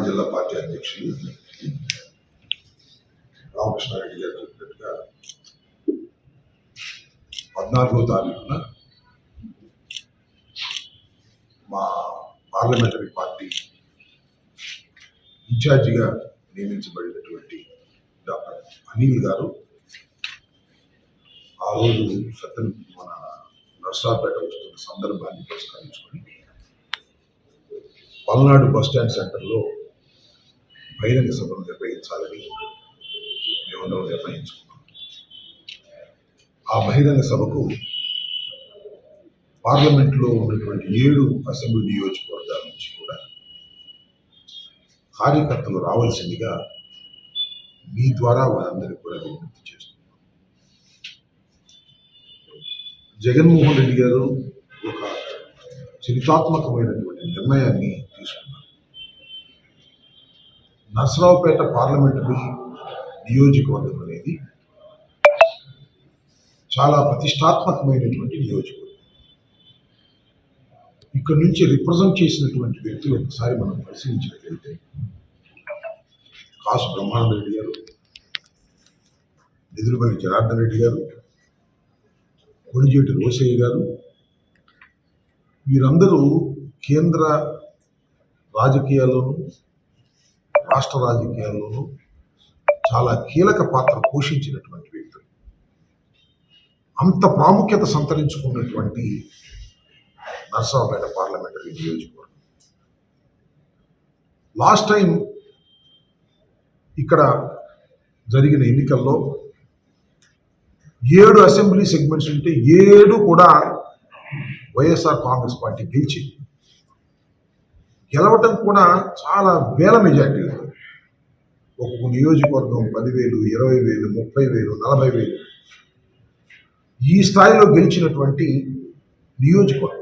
జిల్లా పార్టీ అధ్యక్షులు రామకృష్ణారెడ్డి గారు చెప్పినట్టుగా 14వ తారీఖున మా పార్లమెంటరీ పార్టీ ఇన్ఛార్జిగా నియమించబడినటువంటి డాక్టర్ అనిల్ గారు ఆ రోజు మన నర్సాపేట వస్తున్న సందర్భాన్ని పురస్కరించుకొని పల్నాడు బస్టాండ్ సెంటర్లో బహిరంగ సభను నిర్వహించాలని మేమందరం నిర్ణయించుకున్నాం. ఆ బహిరంగ సభకు పార్లమెంట్లో ఉన్నటువంటి 7 అసెంబ్లీ నియోజకవర్గాల నుంచి కూడా కార్యకర్తలు రావాల్సిందిగా మీ ద్వారా వారందరికీ కూడా విజ్ఞప్తి చేస్తున్నాం. జగన్మోహన్ రెడ్డి గారు ఒక చరిత్రాత్మకమైనటువంటి నిర్ణయాన్ని తీసుకున్నారు. నర్సరావుపేట పార్లమెంటరీ నియోజకవర్గం అనేది చాలా ప్రతిష్టాత్మకమైనటువంటి నియోజకవర్గం. ఇక్కడ నుంచి రిప్రజెంట్ చేసినటువంటి వ్యక్తులు ఒకసారి మనం పరిశీలించినట్లయితే కాసు బ్రహ్మానంద రెడ్డి గారు, నిదురుపల్లి జనార్దన్ రెడ్డి గారు, కొణిజేటి రోసయ్య గారు, వీరందరూ కేంద్ర రాజకీయాల్లోనూ రాష్ట్ర రాజకీయాల్లోనూ చాలా కీలక పాత్ర పోషించినటువంటి వ్యక్తులు. అంత ప్రాముఖ్యత సంతరించుకున్నటువంటి నర్సరావుపేట పార్లమెంటరీ నియోజకవర్గం. లాస్ట్ టైం ఇక్కడ జరిగిన ఎన్నికల్లో 7 అసెంబ్లీ సెగ్మెంట్స్ ఉంటే 7 కూడా వైఎస్ఆర్ కాంగ్రెస్ పార్టీ గెలిచింది. గెలవటం కూడా చాలా వేల మెజార్టీలు. ఒక్కొక్క నియోజకవర్గం 10,000, 20,000, 30,000, 40,000 ఈ స్థాయిలో గెలిచినటువంటి నియోజకవర్గం.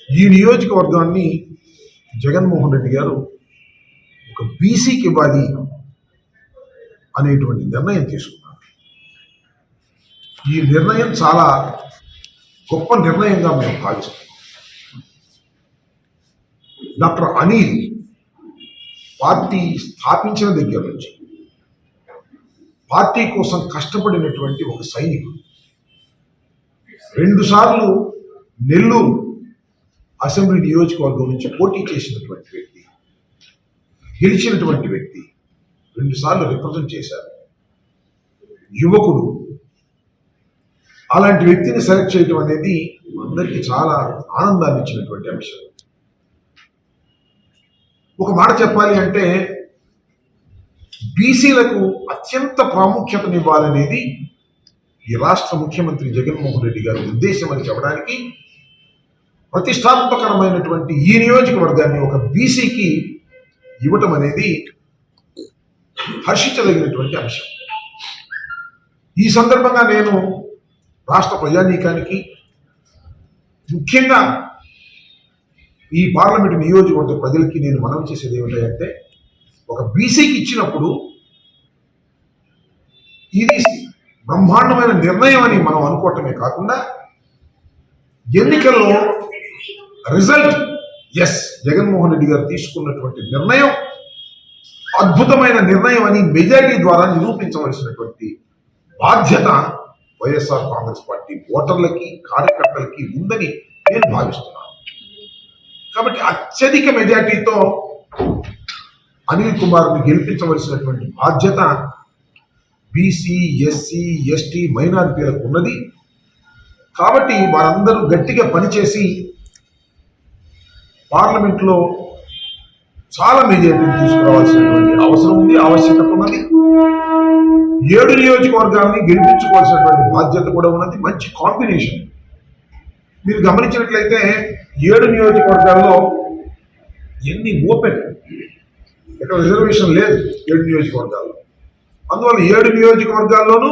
ఈ నియోజకవర్గాన్ని జగన్మోహన్ రెడ్డి గారు ఒక బీసీకి ఇవ్వాలి అనేటువంటి నిర్ణయం తీసుకున్నారు. ఈ నిర్ణయం చాలా గొప్ప నిర్ణయంగా మేము భావిస్తున్నాం. డాక్టర్ అనిల్ పార్టీ స్థాపించిన దగ్గర నుంచి పార్టీ కోసం కష్టపడినటువంటి ఒక సైనికుడు. 2 సార్లు నెల్లూరు అసెంబ్లీ నియోజకవర్గం నుంచి పోటీ చేసినటువంటి వ్యక్తి, గెలిచినటువంటి వ్యక్తి, 2 సార్లు రిప్రజెంట్ చేశారు. యువకుడు. అలాంటి వ్యక్తిని సెలెక్ట్ చేయడం అనేది అందరికీ చాలా ఆనందాన్ని ఇచ్చినటువంటి అంశం. ఒక మాట చెప్పాలి అంటే బీసీలకు అత్యంత ప్రాముఖ్యతనివ్వాలనేది ఈ రాష్ట్ర ముఖ్యమంత్రి జగన్మోహన్ రెడ్డి గారి ఉద్దేశం అని చెప్పడానికి ప్రతిష్టాత్మకరమైనటువంటి ఈ నియోజకవర్గాన్ని ఒక బీసీకి ఇవ్వటం అనేది హర్షించదగినటువంటి అంశం. ఈ సందర్భంగా నేను రాష్ట్ర ప్రజానీకానికి, ముఖ్యంగా ఈ పార్లమెంటు నియోజకవర్గ ప్రజలకి నేను మనవి చేసేది ఏమిటంటే, ఒక బీసీకి ఇచ్చినప్పుడు ఇది బ్రహ్మాండమైన నిర్ణయం అని మనం అనుకోవటమే కాకుండా ఎన్నికల్లో రిజల్ట్ జగన్మోహన్ రెడ్డి గారు తీసుకున్నటువంటి నిర్ణయం అద్భుతమైన నిర్ణయం అని మెజారిటీ ద్వారా నిరూపించవలసినటువంటి బాధ్యత వైఎస్ఆర్ కాంగ్రెస్ పార్టీ ఓటర్లకి, కార్యకర్తలకి ఉందని నేను భావిస్తున్నాను. కాబట్టి అత్యధిక మెజారిటీతో అనిల్ కుమార్ని గెలిపించవలసినటువంటి బాధ్యత బీసీ, ఎస్సీ, ఎస్టీ, మైనారిటీలకు ఉన్నది. కాబట్టి వారందరూ గట్టిగా పనిచేసి పార్లమెంట్లో చాలా మెజారిటీని తీసుకురావాల్సినటువంటి అవసరం ఉంది, ఆవశ్యకత ఉన్నది. 7 నియోజకవర్గాలని గెలిపించుకోవాల్సినటువంటి బాధ్యత కూడా ఉన్నది. మంచి కాంబినేషన్. మీరు గమనించినట్లయితే 7 నియోజకవర్గాల్లో ఎన్ని ఓపెన్, ఇక్కడ రిజర్వేషన్ లేదు 7 నియోజకవర్గాల్లో. అందువల్ల 7 నియోజకవర్గాల్లోనూ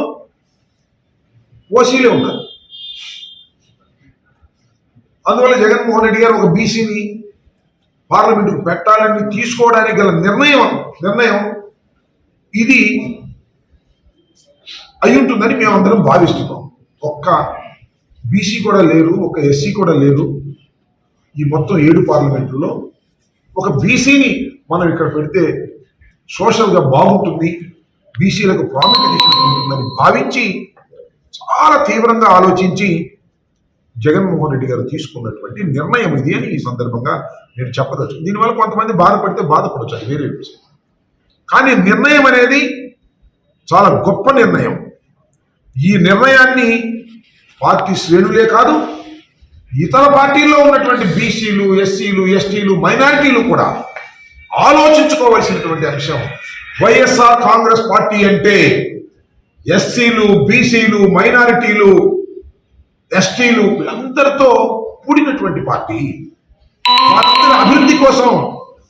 ఓసీలే ఉన్నారు. అందువల్ల జగన్మోహన్ రెడ్డి గారు ఒక బీసీని పార్లమెంటుకు పెట్టాలని తీసుకోవడానికి గల నిర్ణయం ఇది అయి ఉంటుందని మేమందరం భావిస్తున్నాం. ఒక్క బీసీ కూడా లేరు, ఒక ఎస్సీ కూడా లేరు. ఈ మొత్తం 7 పార్లమెంటుల్లో ఒక బీసీని మనం ఇక్కడ పెడితే సోషల్గా బాగుంటుంది, బీసీలకు ప్రాముఖ్యత ఉంటుందని భావించి చాలా తీవ్రంగా ఆలోచించి జగన్మోహన్ రెడ్డి గారు తీసుకున్నటువంటి నిర్ణయం ఇది అని ఈ సందర్భంగా నేను చెప్పదచ్చు. దీనివల్ల కొంతమంది బాధపడితే బాధపడచ్చు, అది వేరే విషయం. కానీ నిర్ణయం అనేది చాలా గొప్ప నిర్ణయం. ఈ నిర్ణయాన్ని పార్టీ శ్రేణులే కాదు, ఇతర పార్టీల్లో ఉన్నటువంటి బీసీలు, ఎస్సీలు, ఎస్టీలు, మైనారిటీలు కూడా ఆలోచించుకోవాల్సినటువంటి అంశం. వైఎస్ఆర్ కాంగ్రెస్ పార్టీ అంటే ఎస్సీలు, బీసీలు, మైనారిటీలు, ఎస్టీలు వీళ్ళందరితో కూడినటువంటి పార్టీ. వారందరి అభివృద్ధి కోసం,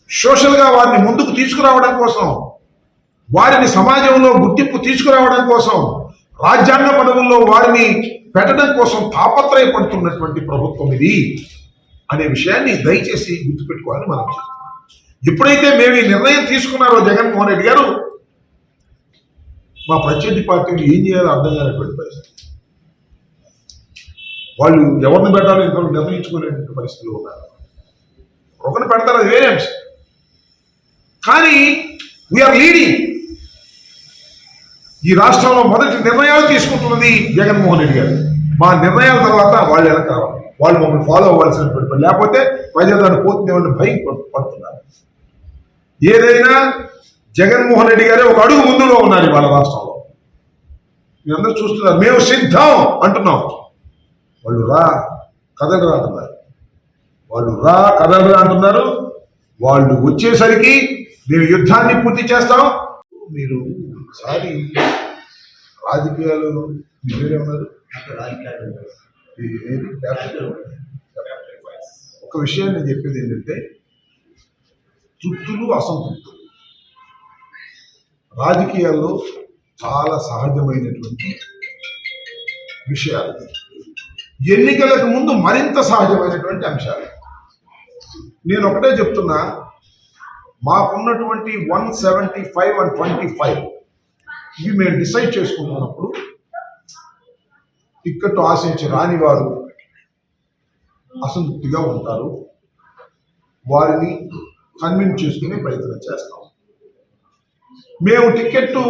సోషల్గా వారిని ముందుకు తీసుకురావడం కోసం, వారిని సమాజంలో గుర్తింపు తీసుకురావడం కోసం, రాజ్యాంగ పదవుల్లో వారిని పెట్టడం కోసం తాపత్రయపడుతున్నటువంటి ప్రభుత్వం ఇది అనే విషయాన్ని దయచేసి గుర్తుపెట్టుకోవాలని మనం చెప్తున్నాం. ఎప్పుడైతే మేము ఈ నిర్ణయం తీసుకున్నారో జగన్మోహన్ రెడ్డి గారు, మా ప్రత్యర్థి పార్టీలు ఏం చేయాలో అర్థం కానటువంటి పరిస్థితి. వాళ్ళు ఎవరిని పెట్టాలో ఇంకొకరు నిర్ణయించుకునేటువంటి పరిస్థితులు ఉన్నారు. ఒకరిని పెడతారు, అది వేరే అంశం. కానీ వీఆర్ లీడింగ్. ఈ రాష్ట్రంలో మొదటి నిర్ణయాలు తీసుకుంటున్నది జగన్మోహన్ రెడ్డి గారు. మా నిర్ణయాల తర్వాత వాళ్ళు ఎలా కావాలి, వాళ్ళు మమ్మల్ని ఫాలో అవ్వాల్సినటువంటి పని, లేకపోతే ప్రజలు దాన్ని పోతుందేమని భయం పడుతున్నారు. ఏదైనా జగన్మోహన్ రెడ్డి గారే ఒక అడుగు ముందులో ఉన్నారు వాళ్ళ రాష్ట్రంలో. మీరందరూ చూస్తున్నారు, మేము సిద్ధం అంటున్నాం. వాళ్ళు రా కదలరా అంటున్నారు, వాళ్ళు రా కదలరా అంటున్నారు. వాళ్ళు వచ్చేసరికి మేము యుద్ధాన్ని పూర్తి చేస్తాం. మీరు ఒకసారి రాజకీయాలు మీరే ఉన్నారు, ఒక విషయం నేను చెప్పేది ఏంటంటే, తృప్తులు అసంతృప్తులు రాజకీయాల్లో చాలా సహజమైనటువంటి విషయాలు. ఎన్నికలకు ముందు మరింత సహజమైనటువంటి అంశాలు. నేను ఒకటే చెప్తున్నా, మాకున్నటువంటి 175 and 25 ఇవి మేము డిసైడ్ చేసుకుంటున్నప్పుడు టిక్కెట్ ఆశించి రాని వారు అసంతృప్తిగా ఉంటారు. వారిని కన్విన్స్ చేసుకునే ప్రయత్నం చేస్తాం. మేము టిక్కెట్టు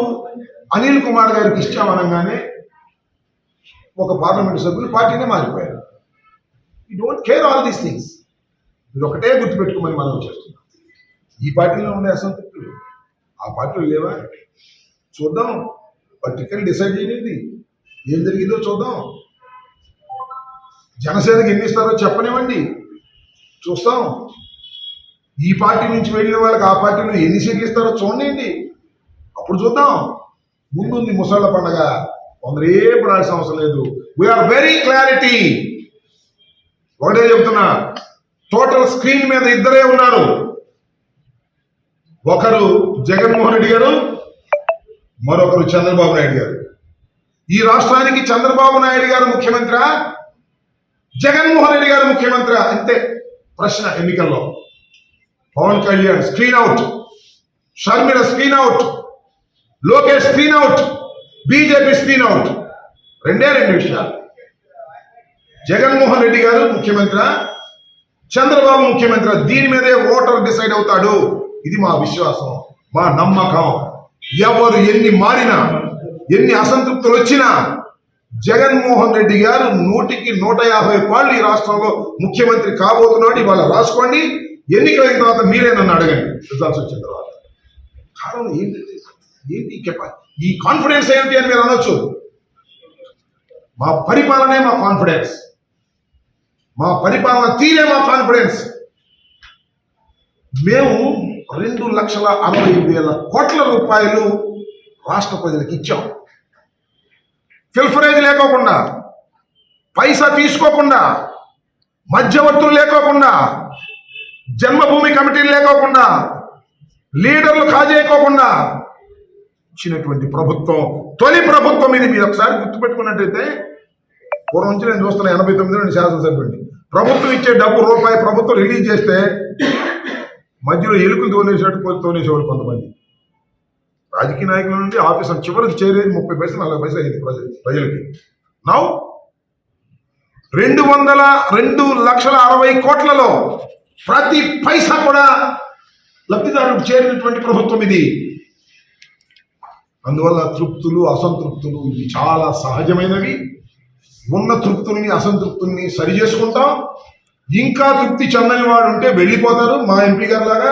అనిల్ కుమార్ గారికి ఇచ్చామనగానే ఒక పార్లమెంట్ సభ్యులు పార్టీనే మారిపోయారు. You don't care all these things. మీరు ఒకటే గుర్తుపెట్టుకోమని మనం చేస్తున్నాం. ఈ పార్టీలో ఉండే అసంతృప్తులు ఆ పార్టీలు లేవా? చూద్దాం. వాళ్ళు టికెట్ డిసైడ్ చేయండి, ఏం జరిగిందో చూద్దాం. జనసేనకి ఎన్ని ఇస్తారో చెప్పనివ్వండి, చూస్తాం. ఈ పార్టీ నుంచి వెళ్ళిన వాళ్ళకి ఆ పార్టీలో ఎన్ని సీట్లు ఇస్తారో చూడండి, అప్పుడు చూద్దాం. ముందుంది ముసళ్ళ పండగ, కొందరు ఏ పడాల్సిన అవసరం లేదు. We're very clarity. ఒకటే చెప్తున్నా, టోటల్ స్క్రీన్ మీద ఇద్దరే ఉన్నారు. ఒకరు జగన్మోహన్ రెడ్డి గారు, మరొకరు చంద్రబాబు నాయుడు గారు. ఈ రాష్ట్రానికి చంద్రబాబు నాయుడు గారు ముఖ్యమంత్రి, జగన్మోహన్ రెడ్డి గారు ముఖ్యమంత్రి, అంతే ప్రశ్న. ఎన్నికల్లో Pawan Kalyan screen out, Sharmila screen out, Lokesh screen out, BJP screen out. రెండే రెండు విషయాలు. జగన్మోహన్ రెడ్డి గారు ముఖ్యమంత్రి, చంద్రబాబు ముఖ్యమంత్రి. దీని మీదే ఓటర్ డిసైడ్ అవుతాడు. ఇది మా విశ్వాసం, మా నమ్మకం. ఎవరు ఎన్ని మారినా, ఎన్ని అసంతృప్తులు వచ్చినా, జగన్మోహన్ రెడ్డి గారు 100కి 150 పాళ్ళు ఈ రాష్ట్రంలో ముఖ్యమంత్రి కాబోతున్నాడు. ఇవాళ రాసుకోండి. ఎన్నికలైన తర్వాత మీరే నన్ను అడగండి రిజల్ట్స్ వచ్చిన తర్వాత. కారణం ఏంటి? ఈ కాన్ఫిడెన్స్ ఏంటి అని మీరు అనొచ్చు. మా పరిపాలనే మా కాన్ఫిడెన్స్, మా పరిపాలన తీరే మా కాన్ఫిడెన్స్. మేము 2,60,000 కోట్ల రూపాయలు రాష్ట్ర ప్రజలకు ఇచ్చాం. ఫిల్ఫరేజ్ లేకోకుండా, పైసా తీసుకోకుండా, మధ్యవర్తులు లేకోకుండా, జన్మభూమి కమిటీలు లేకోకుండా, లీడర్లు కాజేయకోకుండా ఇచ్చినటువంటి ప్రభుత్వం, తొలి ప్రభుత్వం ఇది. మీరు ఒకసారి గుర్తుపెట్టుకున్నట్టయితే, పూర్వం నుంచి నేను చూస్తున్నా, 89 నుండి శాసనసభ్యుడిని. ప్రభుత్వం ఇచ్చే డబ్బు రూపాయి ప్రభుత్వం రిలీజ్ చేస్తే మధ్యలో ఎలుకలు తోనేసేవాడు కొంతమంది రాజకీయ నాయకుల నుండి ఆఫీసర్. చివరికి చేరేది 30 పైసలు 40 పైసలు అయింది ప్రజలకి. నౌ 2,60,000 కోట్లలో ప్రతి పైసా కూడా లబ్ధిదారులకు చేరినటువంటి ప్రభుత్వం ఇది. అందువల్ల తృప్తులు అసంతృప్తులు ఇవి చాలా సహజమైనవి. ఉన్న తృప్తుల్ని అసంతృప్తుల్ని సరి చేసుకుంటాం. ఇంకా తృప్తి చెందని వాడు ఉంటే వెళ్ళిపోతారు. మా ఎంపీ గారి లాగా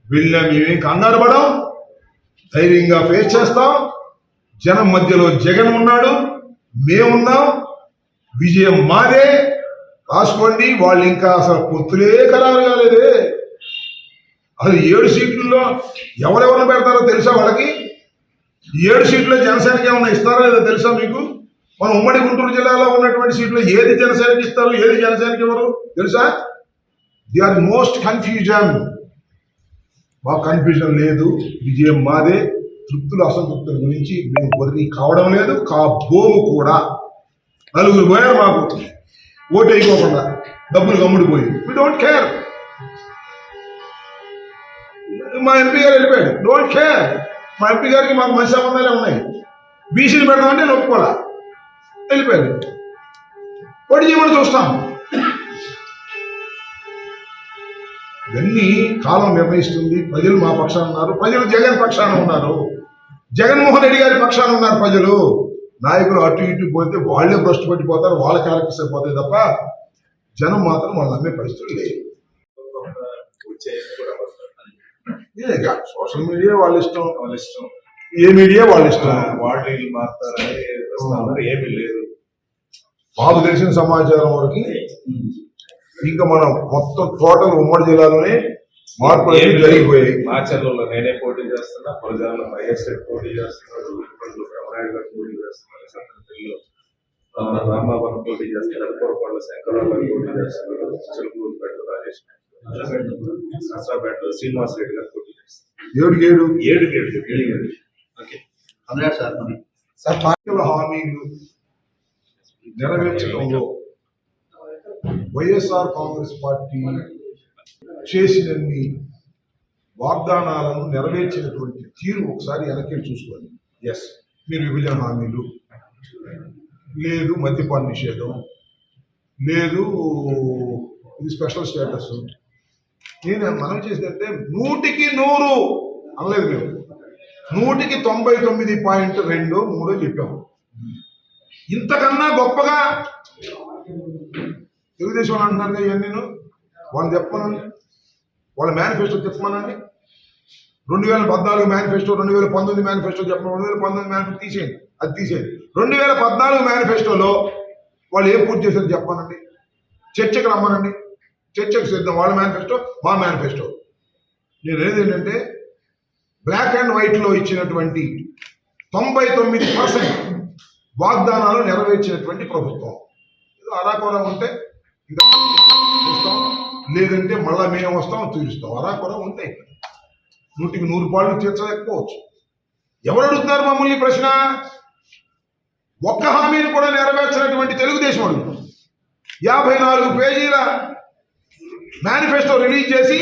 వెళ్ళాం, మేమేం కంగారు పడం, ధైర్యంగా ఫేస్ చేస్తాం. జనం మధ్యలో జగన్ ఉన్నాడు, మేమున్నాం, విజయం మాదే. రాసుకోండి. వాళ్ళు ఇంకా అసలు పొత్తులే ఖరారు కాలేదే. అసలు 7 సీట్లలో ఎవరెవరిని పెడతారో తెలుసా వాళ్ళకి? 7 సీట్లలో జనసేనకి ఏమన్నా ఇస్తారో లేదో తెలుసా మీకు? మన ఉమ్మడి గుంటూరు జిల్లాలో ఉన్నటువంటి సీట్లు ఏది జనసేనకి ఇస్తారు, ఏది జనసేనకి ఇవ్వరు తెలుసా? They are most confusion. మాకు కన్ఫ్యూజన్ లేదు, విజయం మాదే. తృప్తులు అసంతృప్తుల గురించి మేము వర్రీ కావడం లేదు, కాబోము కూడా. 4 పోయారు మాకు ఓటు వేయకోకుండా, డబ్బులు గమ్ముడిపోయి. We don't care. మా ఎంపీ గారు వెళ్ళిపోయాడు, డోంట్ కేర్. మా ఎంపీ గారికి మాకు మంచి సంబంధాలే ఉన్నాయి. బీసీలు పెడదామంటే నొప్పుకోవాలా, వెళ్ళిపోయాడు. పోటీ చేయమని చూస్తాం. ఇవన్నీ కాలం నిర్ణయిస్తుంది. ప్రజలు మా పక్షాన ఉన్నారు, ప్రజలు జగన్ పక్షాన ఉన్నారు, జగన్మోహన్ రెడ్డి గారి పక్షాన ఉన్నారు ప్రజలు. నాయకులు అటు ఇటు పోతే వాళ్ళే భ్రష్టు పట్టిపోతారు, వాళ్ళ క్యారెక్టర్స్ అయిపోతాయి తప్ప జనం మాత్రం వాళ్ళు నమ్మే పరిస్థితులు లేవు. సోషల్ మీడియా వాళ్ళ ఇష్టం, ఏ మీడియా వాళ్ళ ఇష్టం. వాళ్ళు మారుతారని ఏమీ లేదు. మాకు తెలిసిన సమాచారం వరకు ఇంకా మనం మొత్తం టోటల్ ఉమ్మడి జిల్లాలోనే మార్పులు జరిగిపోయాయి. మాచర్లలో నేనే పోటీ చేస్తున్నా, ప్రజల్లో వైఎస్ఆర్ పోటీ చేస్తున్నాడు, బ్రహ్మనాయుడు గారు పోటీ చేస్తున్నారు, సత్రంలో రాంబాబు పోటీ చేస్తున్నారు, కోరపాళ్ళ శంకరరావు గారు పోటీ చేస్తున్నారు, చిలుకూరుపేట రాజేష్, నర్సాపేటలో శ్రీనివాస్ రెడ్డి గారు పోటీ చేస్తున్నారు. 7 హామీలు నెరవేర్చడంలో వైఎస్ఆర్ కాంగ్రెస్ పార్టీ చేసినన్ని వాగ్దానాలను నెరవేర్చినటువంటి తీరు ఒకసారి వెనక్కి చూసుకోండి. ఎస్, మీరు విభజన హామీలు లేదు, మద్యపాన నిషేధం లేదు, ఇది స్పెషల్ స్టేటస్. నేను మనం చేసినట్టే 100కి 100 అనలేదు, మేము 100కి 99.23 చెప్పాము. ఇంతకన్నా గొప్పగా తెలుగుదేశం వాళ్ళు అంటున్నారు ఇవన్నీ. వాళ్ళు చెప్పమనండి, వాళ్ళ మేనిఫెస్టో చెప్పమనండి. 2014 మేనిఫెస్టో, 2019 మేనిఫెస్టో చెప్పండి. 2019 మేనిఫెస్టో తీసేయండి, అది తీసేయండి. 2014 మేనిఫెస్టోలో వాళ్ళు ఏం పూర్తి చేశారు చెప్పమనండి. చర్చకు రమ్మనండి, చర్చకు సిద్ధం. వాళ్ళ మేనిఫెస్టో, మా మేనిఫెస్టో. నేను అనేది ఏంటంటే బ్లాక్ అండ్ వైట్లో ఇచ్చినటువంటి 99% వాగ్దానాలు నెరవేర్చినటువంటి ప్రభుత్వం. ఏదో అరాకొర ఉంటే ఇంకా చూస్తాం, లేదంటే మళ్ళా మేము వస్తాం తీరుస్తాం. అరాకొర ఉంటాయి, 100కి 100 పాళ్ళు తీర్చలేకపోవచ్చు. ఎవరు అడుగుతున్నారు మమ్మల్ని ప్రశ్న? ఒక్క హామీని కూడా నెరవేర్చినటువంటి తెలుగుదేశం అడుగుతుంది. 54 పేజీల మేనిఫెస్టో రిలీజ్ చేసి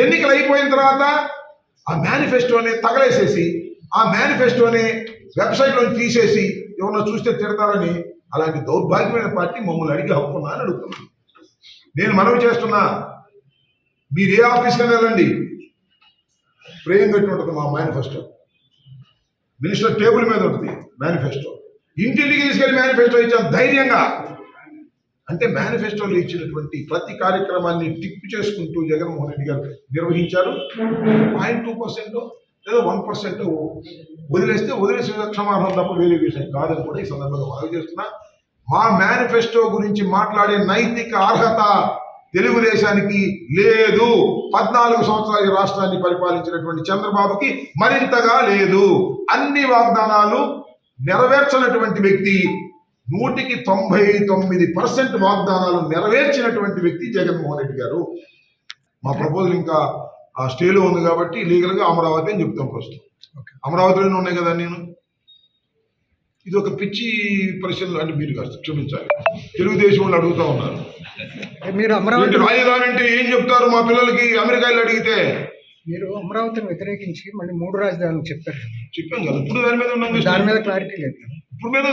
ఎన్నికలు అయిపోయిన తర్వాత ఆ మేనిఫెస్టోని తగలేసేసి, ఆ మేనిఫెస్టోని వెబ్సైట్లో తీసేసి ఎవరన్నా చూస్తే తిడతారని అలాంటి దౌర్భాగ్యమైన పార్టీ మమ్మల్ని అడిగే హక్కు అని అడుగుతున్నాను. నేను మనవి చేస్తున్నా, మీరు ఏ ఆఫీస్కైనా వెళ్ళండి, ఫ్రేమ్ పెట్టి ఉంటుంది మా మేనిఫెస్టో. మినిస్టర్ టేబుల్ మీద ఉంటుంది మేనిఫెస్టో. ఇంటింటికి తీసుకెళ్లి మేనిఫెస్టో ఇచ్చాం ధైర్యంగా. అంటే మేనిఫెస్టోలో ఇచ్చినటువంటి ప్రతి కార్యక్రమాన్ని టిక్ చేసుకుంటూ జగన్మోహన్ రెడ్డి గారు నిర్వహించారు. 0.2% లేదా 1% వదిలేసి క్షమాపణ తప్ప వేరే విషయం కాదని కూడా ఈ సందర్భంగా మనవి చేస్తున్నా. మా మేనిఫెస్టో గురించి మాట్లాడే నైతిక అర్హత తెలుగుదేశానికి లేదు. 14 సంవత్సరాలు ఈ రాష్ట్రాన్ని పరిపాలించినటువంటి చంద్రబాబుకి మరింతగా లేదు. అన్ని వాగ్దానాలు నెరవేర్చినటువంటి వ్యక్తి, 100కి 99% వాగ్దానాలు నెరవేర్చినటువంటి వ్యక్తి జగన్మోహన్ రెడ్డి గారు. మా ప్రపోజల్ ఇంకా ఆ స్టేలో ఉంది కాబట్టి లీగల్గా అమరావతి అని చెప్తాం ప్రస్తుతం. అమరావతిలోనే ఉన్నాయి కదా. నేను ఇది ఒక పిచ్చి ప్రశ్నలు అంటే మీరు కాదు క్షమించాలి, తెలుగుదేశం వాళ్ళు అడుగుతా ఉన్నారు. మీరు అమరావతి రాజధాని అంటే ఏం చెప్తారు మా పిల్లలకి అమెరికాలో అడిగితే? మీరు అమరావతిని వ్యతిరేకించి మళ్ళీ 3 రాజధానులు చెప్పారు. చెప్పాం కదా, ఇప్పుడు దాని మీద ఉన్నాం, దాని మీద క్లారిటీ లేదు. ఇప్పుడు మీద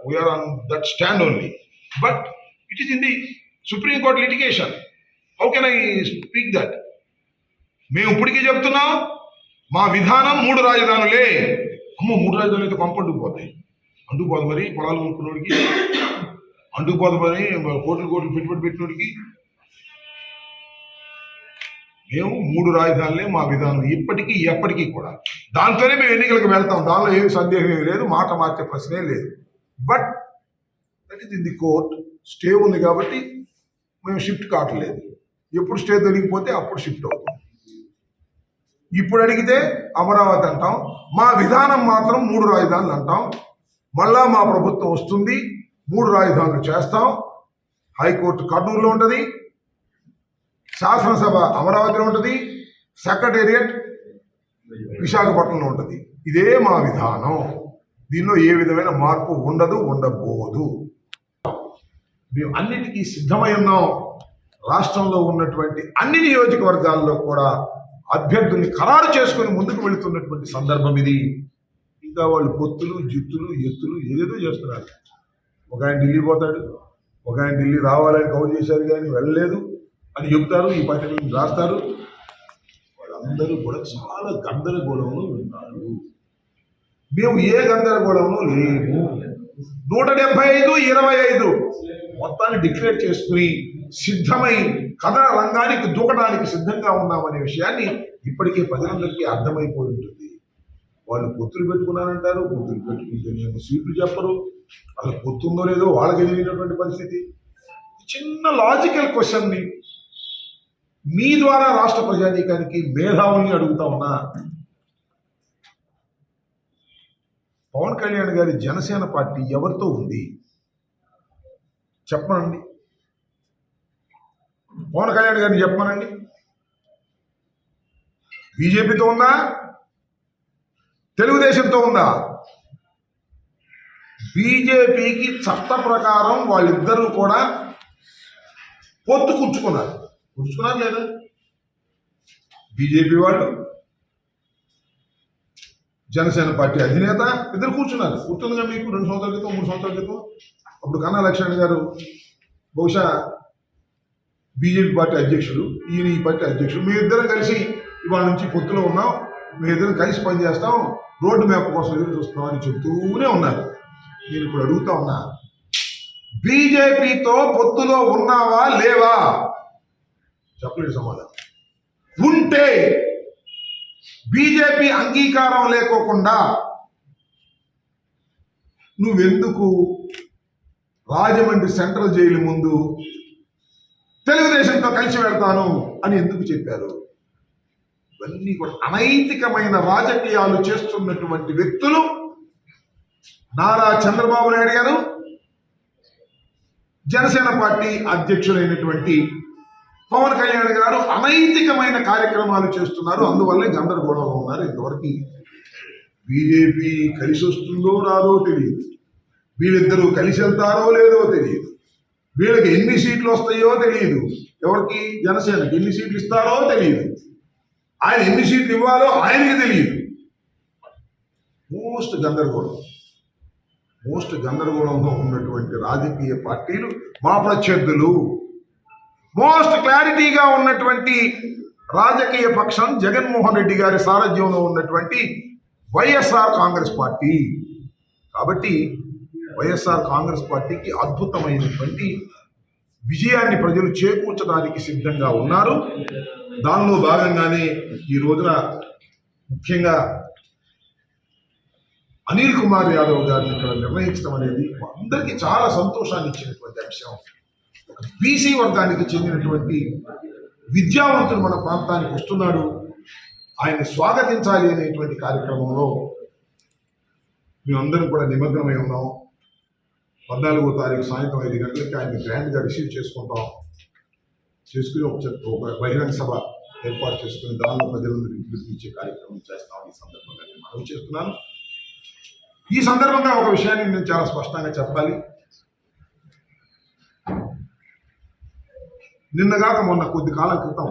we're on that stand only, but it is in the supreme court litigation. How can I speak that? మేము ఇప్పటికీ చెప్తున్నాం మా విధానం 3 రాజధానులే. అమ్మో 3 రాజధానులు అయితే కొంప అంటుకుపోతాయి. అంటుకుపోదు మరి పొలాలు కొనుక్కున్నోడికి, అంటుకుపోదు మరి కోట్లు పెట్టుబడి పెట్టినోడికి. మేము 3 రాజధానులే మా విధానం ఇప్పటికీ ఎప్పటికీ కూడా. దాంతోనే మేము ఎన్నికలకు వెళ్తాం. దానిలో ఏమి సందేహం ఏమి లేదు, మాట మార్చే ప్రశ్నే లేదు. But that is in the court. Stay ఉంది కాబట్టి మేము షిఫ్ట్ కావట్లేదు. ఎప్పుడు స్టే దొరికిపోతే అప్పుడు షిఫ్ట్ అవుతాం. ఇప్పుడు అడిగితే అమరావతి అంటాం, మా విధానం మాత్రం 3 రాజధానులు అంటాం. మళ్ళా మా ప్రభుత్వం వస్తుంది, 3 రాజధానులు చేస్తాం. హైకోర్టు కర్నూలులో ఉంటుంది, శాసనసభ అమరావతిలో ఉంటుంది, సెక్రటేరియట్ విశాఖపట్నంలో ఉంటుంది. ఇదే మా విధానం. దీనిలో ఏ విధమైన మార్పు ఉండదు, ఉండబోదు. మేము అన్నిటికీ సిద్ధమై ఉన్నాం. రాష్ట్రంలో ఉన్నటువంటి అన్ని నియోజకవర్గాల్లో కూడా అభ్యర్థుల్ని ఖరారు చేసుకుని ముందుకు వెళుతున్నటువంటి సందర్భం ఇది. ఇంకా వాళ్ళు పొత్తులు, జిత్తులు, ఎత్తులు ఏదేదో చేస్తున్నారు. ఒక ఆయన ఢిల్లీ పోతాడు, ఒక ఆయన ఢిల్లీ రావాలని కౌలు చేశారు కానీ వెళ్ళలేదు అని చెబుతారు, ఈ పత్రికలను రాస్తారు. వాళ్ళందరూ కూడా చాలా గందరగోళంలో ఉన్నారు. మేము ఏ గందరగోళంలో లేము. 175, 25 మొత్తాన్ని డిక్లేర్ చేసుకుని సిద్ధమై కథన రంగానికి దూకడానికి సిద్ధంగా ఉన్నామనే విషయాన్ని ఇప్పటికే ప్రజలందరికీ అర్థమైపోయి ఉంటుంది. వాళ్ళు పొత్తులు పెట్టుకున్నారంటారు, పొత్తులు పెట్టుకుంటేనేమో సీట్లు చెప్పరు. వాళ్ళ పొత్తుందో లేదో వాళ్ళకి తెలియనటువంటి పరిస్థితి. చిన్న లాజికల్ క్వశ్చన్ని మీ ద్వారా రాష్ట్ర ప్రజానీకానికి మేధావుల్ని అడుగుతా ఉన్నా. పవన్ కళ్యాణ్ గారి జనసేన పార్టీ ఎవరితో ఉంది చెప్పనండి. పవన్ కళ్యాణ్ గారిని చెప్పమనండి. బీజేపీతో ఉందా, తెలుగుదేశంతో ఉందా? బీజేపీకి చట్ట ప్రకారం వాళ్ళిద్దరూ కూడా పొత్తు కూర్చుకున్నారు లేదా? బీజేపీ వాళ్ళు, జనసేన పార్టీ అధినేత ఇద్దరు కూర్చున్నారు. గుర్తుందిగా మీకు 2 సంవత్సరాల క్రితం, 3 సంవత్సరాల క్రితం. అప్పుడు కన్నా లక్ష్మణ్ గారు బహుశా బీజేపీ పార్టీ అధ్యక్షుడు, ఈయన ఈ పార్టీ అధ్యక్షుడు. మేమిద్దరం కలిసి ఇవాళ నుంచి పొత్తులో ఉన్నాం, మేమిద్దరం కలిసి పనిచేస్తాం, రోడ్డు మ్యాప్ కోసం ఎదురు చూస్తున్నాం అని చెబుతూనే ఉన్నారు. నేను ఇప్పుడు అడుగుతా ఉన్నా, బీజేపీతో పొత్తులో ఉన్నావా లేవా? చెప్పలేడు సమాధానం. ఉంటే బీజేపీ అంగీకారం లేకోకుండా నువ్వెందుకు రాజమండ్రి సెంట్రల్ జైలు ముందు తెలుగుదేశంతో కలిసి వెళ్తాను అని ఎందుకు చెప్పారు? ఇవన్నీ కూడా అనైతికమైన రాజకీయాలు చేస్తున్నటువంటి వ్యక్తులు నారా చంద్రబాబు నాయుడు గారు, జనసేన పార్టీ అధ్యక్షులైనటువంటి పవన్ కళ్యాణ్ గారు అనైతికమైన కార్యక్రమాలు చేస్తున్నారు. అందువల్లే గందరగోళంలో ఉన్నారు. ఇంతవరకు బీజేపీ కలిసి వస్తుందో రాదో తెలియదు, వీళ్ళిద్దరూ కలిసి వెళ్తారో లేదో తెలియదు, వీళ్ళకి ఎన్ని సీట్లు వస్తాయో తెలియదు, ఎవరికి జనసేనకి ఎన్ని సీట్లు ఇస్తారో తెలియదు, ఆయన ఎన్ని సీట్లు ఇవ్వాలో ఆయనకి తెలియదు. మోస్ట్ గందరగోళంలో ఉన్నటువంటి రాజకీయ పార్టీలు మా ప్రత్యర్థులు. మోస్ట్ క్లారిటీగా ఉన్నటువంటి రాజకీయ పక్షం జగన్మోహన్ రెడ్డి గారి సారథ్యంలో ఉన్నటువంటి వైఎస్ఆర్ కాంగ్రెస్ పార్టీ. కాబట్టి వైఎస్ఆర్ కాంగ్రెస్ పార్టీకి అద్భుతమైనటువంటి విజయాన్ని ప్రజలు చేకూర్చడానికి సిద్ధంగా ఉన్నారు. దానిలో భాగంగానే ఈ రోజున ముఖ్యంగా అనిల్ కుమార్ యాదవ్ గారిని ఇక్కడ నిర్ణయించడం అనేది అందరికీ చాలా సంతోషాన్ని ఇచ్చినటువంటి అంశం. ఒక బీసీ వర్గానికి చెందినటువంటి విద్యావంతుడు మన ప్రాంతానికి వస్తున్నాడు, ఆయన్ని స్వాగతించాలి అనేటువంటి కార్యక్రమంలో మేమందరం కూడా నిమగ్నమై ఉన్నాం. 14వ తారీఖు సాయంత్రం 5 గంటలకి ఆయన్ని గ్రాండ్గా రిసీవ్ చేసుకుంటాం. చేసుకుని ఒక బహిరంగ సభ ఏర్పాటు చేసుకుని దానిలో ప్రజలందరికీ పిలిపించే కార్యక్రమం చేస్తాం. ఈ సందర్భంగా నేను మనవి చేస్తున్నాను. ఈ సందర్భంగా ఒక విషయాన్ని నేను చాలా స్పష్టంగా చెప్పాలి. నిన్నగాక మొన్న కొద్ది కాలం క్రితం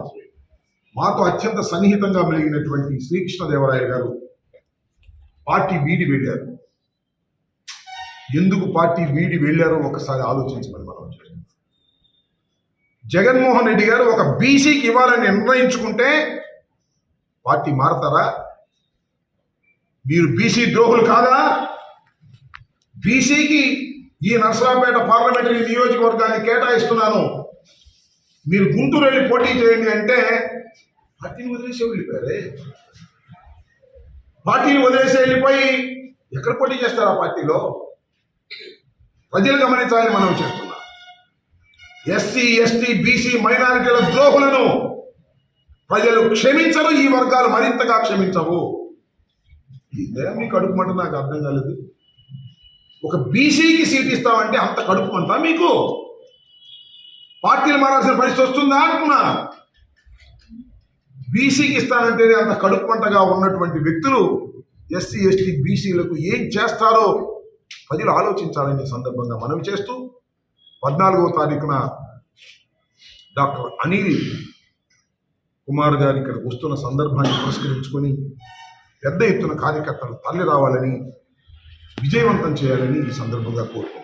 మాతో అత్యంత సన్నిహితంగా మెలిగినటువంటి శ్రీకృష్ణదేవరాయలు గారు పార్టీ వీడి వెళ్ళారు. ఎందుకు పార్టీ వీడి వెళ్ళారో ఒకసారి ఆలోచించమని మనం చేస్తున్నాం. జగన్మోహన్ రెడ్డి గారు ఒక బీసీకి ఇవ్వాలని నిర్ణయించుకుంటే పార్టీ మారతారా? మీరు బీసీ ద్రోహులు కాదా? బీసీకి ఈ నరసరావుపేట పార్లమెంటరీ నియోజకవర్గాన్ని కేటాయిస్తున్నాను, మీరు గుంటూరు వెళ్ళి పోటీ చేయండి అంటే పార్టీని వదిలేసి వెళ్ళిపోయారే. పార్టీని వదిలేసి వెళ్ళిపోయి ఎక్కడ పోటీ చేస్తారు? ఆ పార్టీలో ప్రజలు గమనించాలని మనం చేస్తున్నాం. ఎస్సీ, ఎస్టీ, బీసీ, మైనారిటీల ద్రోహులను ప్రజలు క్షమించరు, ఈ వర్గాలు మరింతగా క్షమించవు. ఇదే మీ కడుపు మంట నాకు అర్థం కాలేదు. ఒక బీసీకి సీట్ ఇస్తామంటే అంత కడుపు మంట మీకు? పార్టీలు మారాల్సిన పరిస్థితి వస్తుందా అంటున్నా. బీసీకి ఇస్తానంటే అంత కడుపు మంటగా ఉన్నటువంటి వ్యక్తులు ఎస్సీ, ఎస్టీ, బీసీలకు ఏం చేస్తారో ప్రజలు ఆలోచించాలని సందర్భంగా మనవి చేస్తూ 14వ తారీఖున డాక్టర్ అనిల్ కుమార్ గారు ఇక్కడికి వస్తున్న సందర్భాన్ని పురస్కరించుకొని పెద్ద ఎత్తున కార్యకర్తలు తరలి రావాలని, విజయవంతం చేయాలని ఈ సందర్భంగా కోరుకుంటున్నాను.